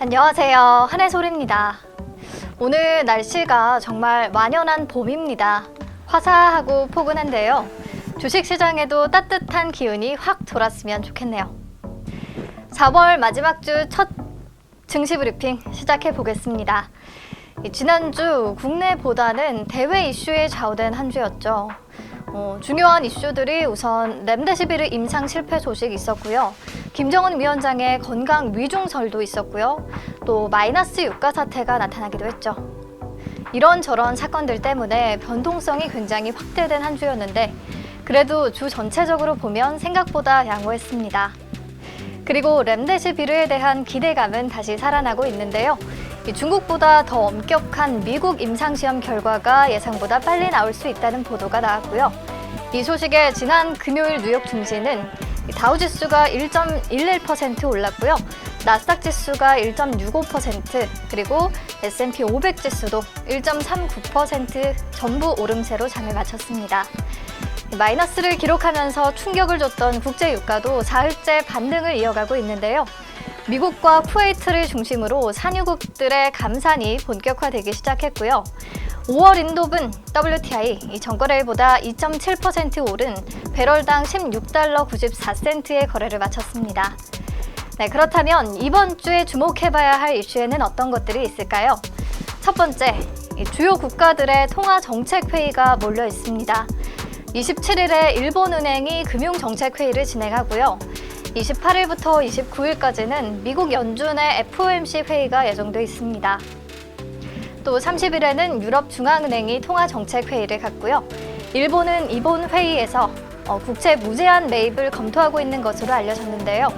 안녕하세요. 한혜솔입니다. 오늘 날씨가 정말 완연한 봄입니다. 화사하고 포근한데요. 주식시장에도 따뜻한 기운이 확 돌았으면 좋겠네요. 4월 마지막 주 첫 증시 브리핑 시작해 보겠습니다. 지난주 국내보다는 대외 이슈에 좌우된 한 주였죠. 중요한 이슈들이 우선 렘데시비르 임상 실패 소식 있었고요. 김정은 위원장의 건강 위중설도 있었고요. 또 마이너스 유가 사태가 나타나기도 했죠. 이런저런 사건들 때문에 변동성이 굉장히 확대된 한 주였는데 그래도 주 전체적으로 보면 생각보다 양호했습니다. 그리고 렘데시비르에 대한 기대감은 다시 살아나고 있는데요. 중국보다 더 엄격한 미국 임상시험 결과가 예상보다 빨리 나올 수 있다는 보도가 나왔고요. 이 소식에 지난 금요일 뉴욕 증시는 다우지수가 1.11% 올랐고요. 나스닥 지수가 1.65%, 그리고 S&P 500 지수도 1.39% 전부 오름세로 장을 마쳤습니다. 마이너스를 기록하면서 충격을 줬던 국제 유가도 사흘째 반등을 이어가고 있는데요. 미국과 쿠웨이트를 중심으로 산유국들의 감산이 본격화되기 시작했고요. 5월 인도분 WTI 전거래일보다 2.7% 오른 배럴당 16달러 94센트의 거래를 마쳤습니다. 네, 그렇다면 이번 주에 주목해봐야 할 이슈에는 어떤 것들이 있을까요? 첫 번째, 주요 국가들의 통화정책회의가 몰려 있습니다. 27일에 일본은행이 금융정책회의를 진행하고요. 28일부터 29일까지는 미국 연준의 FOMC 회의가 예정돼 있습니다. 또 30일에는 유럽중앙은행이 통화정책회의를 갖고요. 일본은 이번 회의에서 국채 무제한 매입을 검토하고 있는 것으로 알려졌는데요.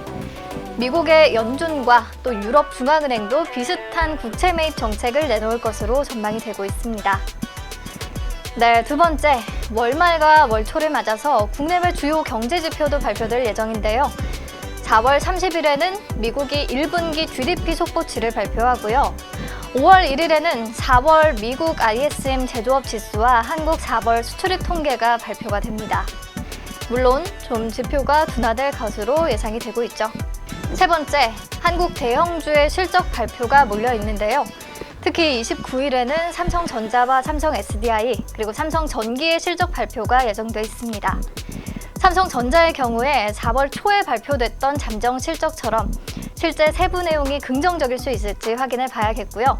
미국의 연준과 또 유럽중앙은행도 비슷한 국채 매입 정책을 내놓을 것으로 전망이 되고 있습니다. 네, 두 번째, 월말과 월초를 맞아서 국내외 주요 경제지표도 발표될 예정인데요. 4월 30일에는 미국이 1분기 GDP 속보치를 발표하고요. 5월 1일에는 4월 미국 ISM 제조업 지수와 한국 4월 수출입 통계가 발표가 됩니다. 물론 좀 지표가 둔화될 것으로 예상이 되고 있죠. 세 번째, 한국 대형주의 실적 발표가 몰려 있는데요. 특히 29일에는 삼성전자와 삼성 SDI 그리고 삼성전기의 실적 발표가 예정돼 있습니다. 삼성전자의 경우에 4월 초에 발표됐던 잠정 실적처럼 실제 세부 내용이 긍정적일 수 있을지 확인해 봐야겠고요.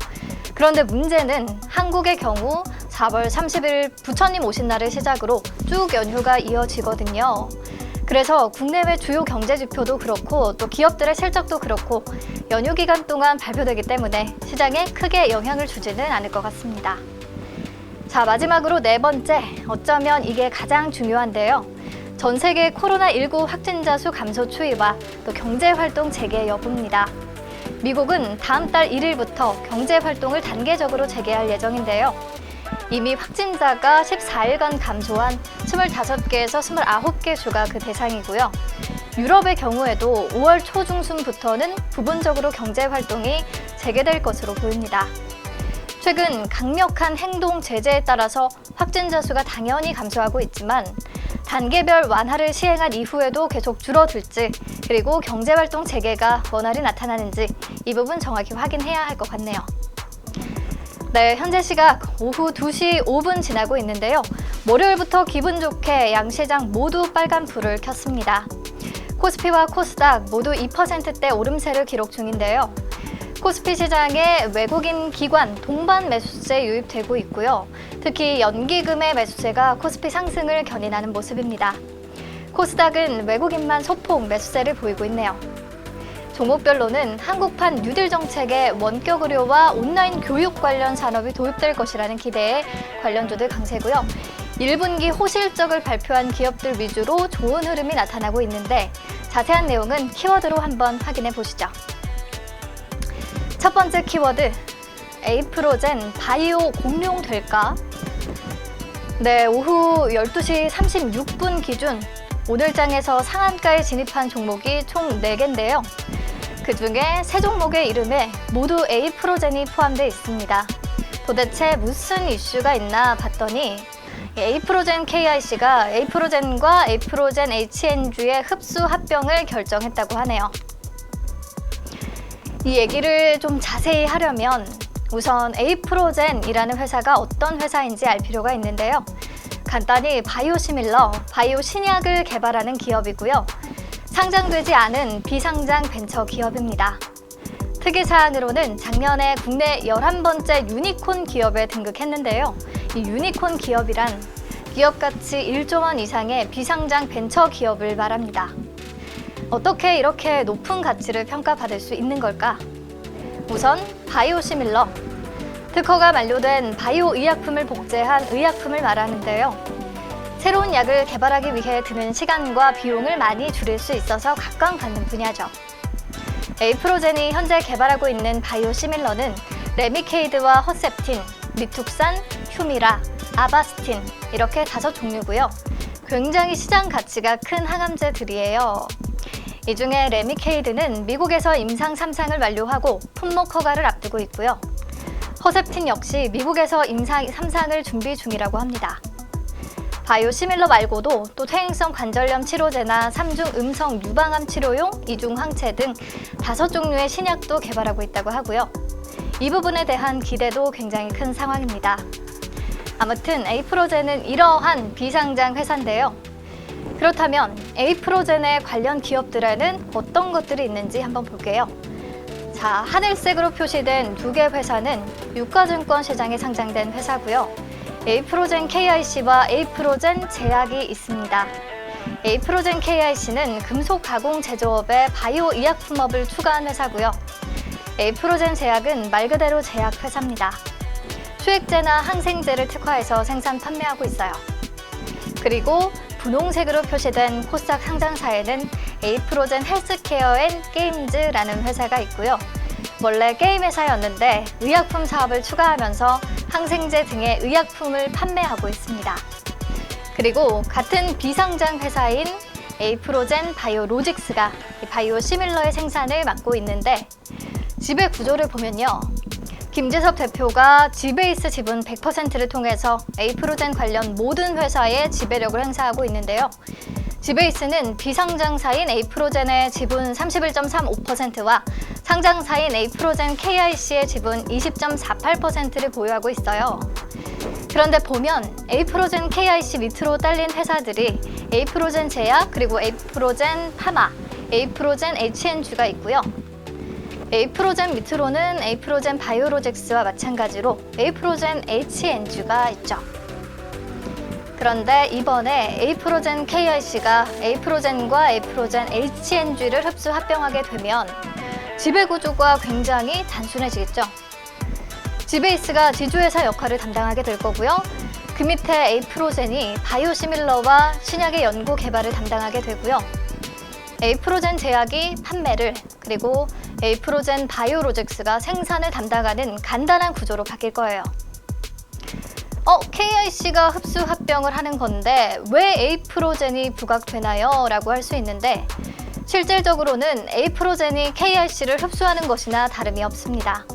그런데 문제는 한국의 경우 4월 30일 부처님 오신 날을 시작으로 쭉 연휴가 이어지거든요. 그래서 국내외 주요 경제지표도 그렇고 또 기업들의 실적도 그렇고 연휴 기간 동안 발표되기 때문에 시장에 크게 영향을 주지는 않을 것 같습니다. 자, 마지막으로 네 번째, 어쩌면 이게 가장 중요한데요. 전 세계 코로나19 확진자 수 감소 추이와 또 경제활동 재개 여부입니다. 미국은 다음 달 1일부터 경제활동을 단계적으로 재개할 예정인데요. 이미 확진자가 14일간 감소한 25개에서 29개 주가 그 대상이고요. 유럽의 경우에도 5월 초중순부터는 부분적으로 경제활동이 재개될 것으로 보입니다. 최근 강력한 행동 제재에 따라서 확진자 수가 당연히 감소하고 있지만 단계별 완화를 시행한 이후에도 계속 줄어들지 그리고 경제활동 재개가 원활히 나타나는지 이 부분 정확히 확인해야 할 것 같네요. 네, 현재 시각 오후 2시 5분 지나고 있는데요. 월요일부터 기분 좋게 양시장 모두 빨간 불을 켰습니다. 코스피와 코스닥 모두 2%대 오름세를 기록 중인데요. 코스피 시장에 외국인 기관 동반 매수세 유입되고 있고요. 특히 연기금의 매수세가 코스피 상승을 견인하는 모습입니다. 코스닥은 외국인만 소폭 매수세를 보이고 있네요. 종목별로는 한국판 뉴딜 정책의 원격 의료와 온라인 교육 관련 산업이 도입될 것이라는 기대에 관련주들 강세고요. 1분기 호실적을 발표한 기업들 위주로 좋은 흐름이 나타나고 있는데 자세한 내용은 키워드로 한번 확인해 보시죠. 첫 번째 키워드, 에이프로젠 바이오 공룡될까? 네, 오후 12시 36분 기준 오늘장에서 상한가에 진입한 종목이 총 4개인데요. 그중에 3종목의 이름에 모두 에이프로젠이 포함되어 있습니다. 도대체 무슨 이슈가 있나 봤더니 에이프로젠 KIC가 에이프로젠과 에이프로젠 HNG의 흡수 합병을 결정했다고 하네요. 이 얘기를 좀 자세히 하려면 우선 에이프로젠이라는 회사가 어떤 회사인지 알 필요가 있는데요. 간단히 바이오시밀러, 바이오 신약을 개발하는 기업이고요. 상장되지 않은 비상장 벤처 기업입니다. 특이사항으로는 작년에 국내 11번째 유니콘 기업에 등극했는데요. 이 유니콘 기업이란 기업 가치 1조 원 이상의 비상장 벤처 기업을 말합니다. 어떻게 이렇게 높은 가치를 평가받을 수 있는 걸까? 우선 바이오시밀러, 특허가 만료된 바이오 의약품을 복제한 의약품을 말하는데요. 새로운 약을 개발하기 위해 드는 시간과 비용을 많이 줄일 수 있어서 각광받는 분야죠. 에이프로젠이 현재 개발하고 있는 바이오시밀러는 레미케이드와 허셉틴, 미툭산, 휴미라, 아바스틴 이렇게 5종류고요. 굉장히 시장 가치가 큰 항암제들이에요. 이 중에 레미케이드는 미국에서 임상 3상을 완료하고 품목 허가를 앞두고 있고요. 허셉틴 역시 미국에서 임상 3상을 준비 중이라고 합니다. 바이오시밀러 말고도 또 퇴행성 관절염 치료제나 3중 음성 유방암 치료용 이중 항체 등 5종류의 신약도 개발하고 있다고 하고요. 이 부분에 대한 기대도 굉장히 큰 상황입니다. 아무튼 에이프로젠은 이러한 비상장 회사인데요. 그렇다면 에이프로젠의 관련 기업들에는 어떤 것들이 있는지 한번 볼게요. 자, 하늘색으로 표시된 2개 회사는 유가증권 시장에 상장된 회사고요. 에이프로젠 KIC와 에이프로젠 제약이 있습니다. 에이프로젠 KIC는 금속 가공 제조업에 바이오 의약품업을 추가한 회사고요. 에이프로젠 제약은 말 그대로 제약 회사입니다. 수액제나 항생제를 특화해서 생산 판매하고 있어요. 그리고 분홍색으로 표시된 코스닥 상장사에는 에이프로젠 헬스케어 앤 게임즈라는 회사가 있고요. 원래 게임 회사였는데 의약품 사업을 추가하면서 항생제 등의 의약품을 판매하고 있습니다. 그리고 같은 비상장 회사인 에이프로젠 바이오로직스가 바이오 시밀러의 생산을 맡고 있는데 지배 구조를 보면요. 김재섭 대표가 지베이스 지분 100%를 통해서 에이프로젠 관련 모든 회사에 지배력을 행사하고 있는데요. 지베이스는 비상장사인 에이프로젠의 지분 31.35%와 상장사인 에이프로젠 KIC의 지분 20.48%를 보유하고 있어요. 그런데 보면 에이프로젠 KIC 밑으로 딸린 회사들이 에이프로젠 제약, 그리고 에이프로젠 파마, 에이프로젠 HNG가 있고요. 에이프로젠 밑으로는 에이프로젠 바이오로직스와 마찬가지로 에이프로젠 HNG가 있죠. 그런데 이번에 에이프로젠 KIC가 에이프로젠과 에이프로젠 HNG를 흡수 합병하게 되면 지배구조가 굉장히 단순해지겠죠. 지베이스가 지주회사 역할을 담당하게 될 거고요. 그 밑에 에이프로젠이 바이오시밀러와 신약의 연구 개발을 담당하게 되고요. 에이프로젠 제약이 판매를, 그리고 에이프로젠 바이오로직스가 생산을 담당하는 간단한 구조로 바뀔 거예요. KIC가 흡수 합병을 하는 건데 왜 에이프로젠이 부각되나요? 라고 할 수 있는데 실질적으로는 에이프로젠이 KIC를 흡수하는 것이나 다름이 없습니다.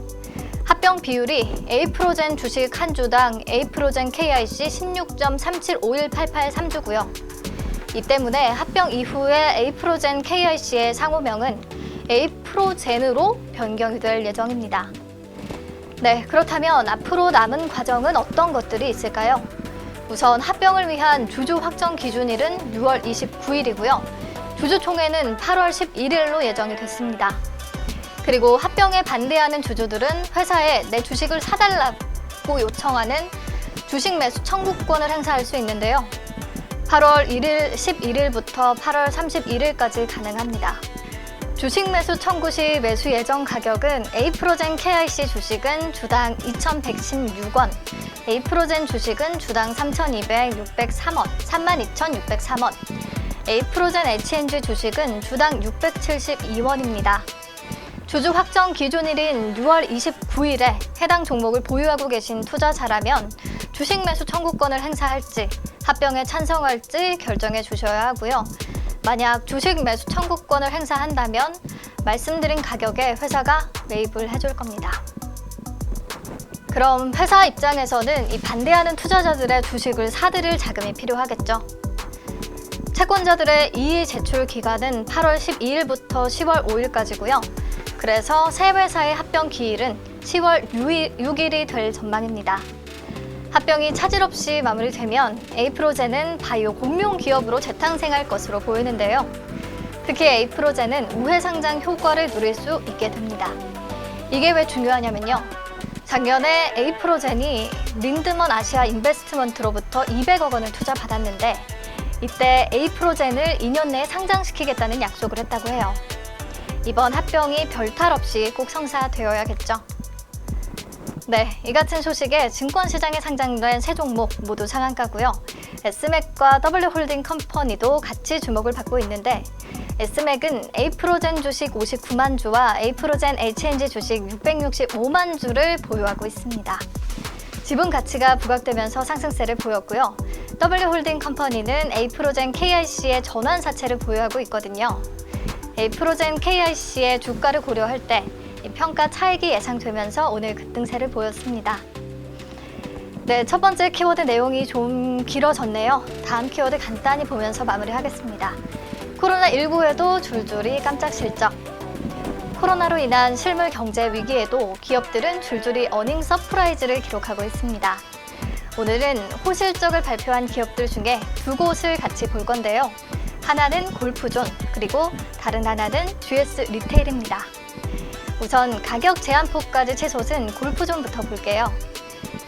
합병 비율이 에이프로젠 주식 한 주당 에이프로젠 KIC 16.375188 3주고요. 이 때문에 합병 이후에 에이프로젠 KIC의 상호명은 에이프로젠으로 변경이 될 예정입니다. 네, 그렇다면 앞으로 남은 과정은 어떤 것들이 있을까요? 우선 합병을 위한 주주 확정 기준일은 6월 29일이고요. 주주총회는 8월 11일로 예정이 됐습니다. 그리고 합병에 반대하는 주주들은 회사에 내 주식을 사달라고 요청하는 주식 매수 청구권을 행사할 수 있는데요. 8월 11일부터 8월 31일까지 가능합니다. 주식 매수 청구 시 매수 예정 가격은 에이프로젠 KIC 주식은 주당 2,116원, 에이프로젠 주식은 주당 3,603원, 32,603원, 에이프로젠 HNG 주식은 주당 672원입니다. 주주 확정 기준일인 6월 29일에 해당 종목을 보유하고 계신 투자자라면 주식 매수 청구권을 행사할지 합병에 찬성할지 결정해 주셔야 하고요. 만약 주식 매수 청구권을 행사한다면 말씀드린 가격에 회사가 매입을 해줄 겁니다. 그럼 회사 입장에서는 이 반대하는 투자자들의 주식을 사들일 자금이 필요하겠죠. 채권자들의 이의 제출 기간은 8월 12일부터 10월 5일까지고요. 그래서 새 회사의 합병 기일은 10월 6일이 될 전망입니다. 합병이 차질 없이 마무리되면 에이프로젠은 바이오 공룡 기업으로 재탄생할 것으로 보이는데요. 특히 에이프로젠은 우회 상장 효과를 누릴 수 있게 됩니다. 이게 왜 중요하냐면요. 작년에 에이프로젠이 린드먼 아시아 인베스트먼트로부터 200억 원을 투자받았는데 이때 에이프로젠을 2년 내에 상장시키겠다는 약속을 했다고 해요. 이번 합병이 별탈 없이 꼭 성사되어야겠죠. 네, 이 같은 소식에 증권시장에 상장된 세 종목 모두 상한가고요. S맥과 W홀딩 컴퍼니도 같이 주목을 받고 있는데 S맥은 에이프로젠 주식 59만 주와 에이프로젠 HNG 주식 665만 주를 보유하고 있습니다. 지분 가치가 부각되면서 상승세를 보였고요. W홀딩 컴퍼니는 에이프로젠 KIC의 전환 사채를 보유하고 있거든요. 에이프로젠 KIC의 주가를 고려할 때 평가 차익이 예상되면서 오늘 급등세를 보였습니다. 네, 첫 번째 키워드 내용이 좀 길어졌네요. 다음 키워드 간단히 보면서 마무리하겠습니다. 코로나19에도 줄줄이 깜짝 실적. 코로나로 인한 실물 경제 위기에도 기업들은 줄줄이 어닝 서프라이즈를 기록하고 있습니다. 오늘은 호실적을 발표한 기업들 중에 두 곳을 같이 볼 건데요. 하나는 골프존, 그리고 다른 하나는 GS 리테일입니다. 우선 가격 제한폭까지 치솟은 골프존부터 볼게요.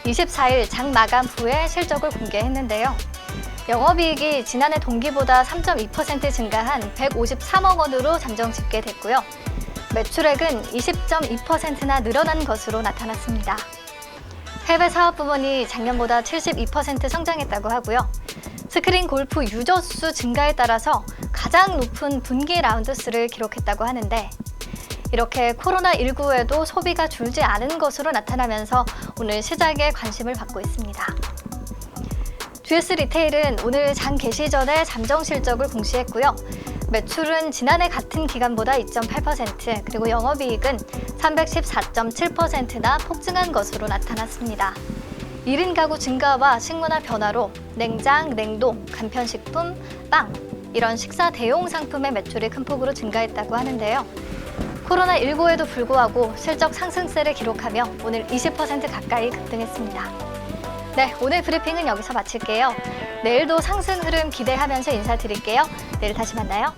24일 장 마감 후에 실적을 공개했는데요. 영업이익이 지난해 동기보다 3.2% 증가한 153억 원으로 잠정 집계됐고요. 매출액은 20.2%나 늘어난 것으로 나타났습니다. 해외 사업 부문이 작년보다 72% 성장했다고 하고요. 스크린 골프 유저 수 증가에 따라서 가장 높은 분기 라운드 수를 기록했다고 하는데 이렇게 코로나19에도 소비가 줄지 않은 것으로 나타나면서 오늘 시장에 관심을 받고 있습니다. GS 리테일은 오늘 장 개시 전에 잠정 실적을 공시했고요. 매출은 지난해 같은 기간보다 2.8%, 그리고 영업이익은 314.7%나 폭증한 것으로 나타났습니다. 1인 가구 증가와 식문화 변화로 냉장, 냉동, 간편식품, 빵 이런 식사 대용 상품의 매출이 큰 폭으로 증가했다고 하는데요. 코로나19에도 불구하고 실적 상승세를 기록하며 오늘 20% 가까이 급등했습니다. 네, 오늘 브리핑은 여기서 마칠게요. 내일도 상승 흐름 기대하면서 인사드릴게요. 내일 다시 만나요.